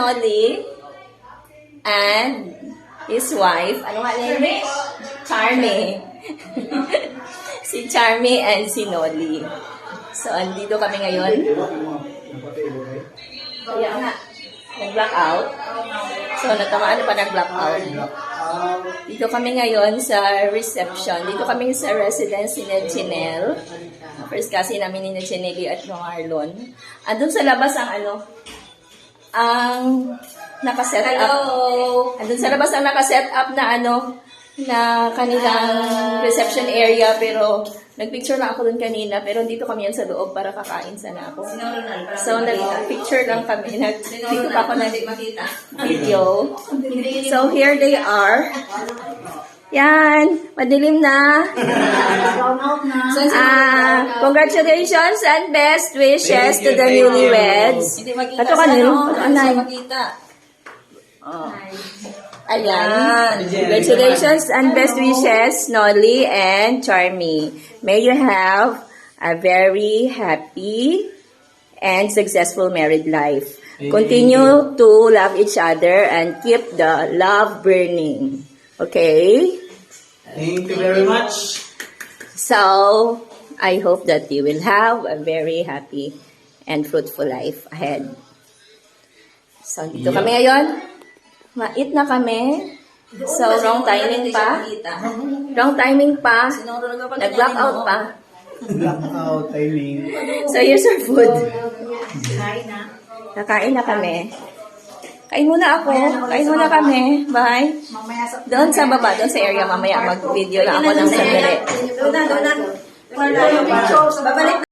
Nolly and his wife. Ano nga name? Charmy. Si Charmy and si Nolly. So, andito kami ngayon. Kaya nga, nag-black out. So, natamaan pa nag-black out. Dito kami ngayon sa reception. Dito kami sa residence ni Chinel. First kasi namin ni Chinelli at ng Arlon. Andun sa labas ang ang nakaset up. Andun sa labas ang nakaset up na na kanilang reception area, pero nagpicture na ako dun kanina, pero dito kami yan sa loob para kakain sana ako. So, nag-picture lang kami. Dito pa ako nag-video. So, here they are. Yan, madilim na. Congratulations and best wishes to the newlyweds. Ito kanino? Ayan. Congratulations and best wishes, Nolly and Charmy. May you have a very happy and successful married life. Continue to love each other and keep the love burning. Okay? Thank you very much. So, I hope that you will have a very happy and fruitful life ahead. So, dito kami ngayon. Ma-eat na kami. So, wrong timing pa. Wrong timing pa. Nag-blackout pa. Blackout timing. So, here's our food. Nakain na kami. Kain muna ako. Kain muna kami. Bye. Doon sa baba, doon sa area. Mamaya mag-video lang ako ng sandali. Babalik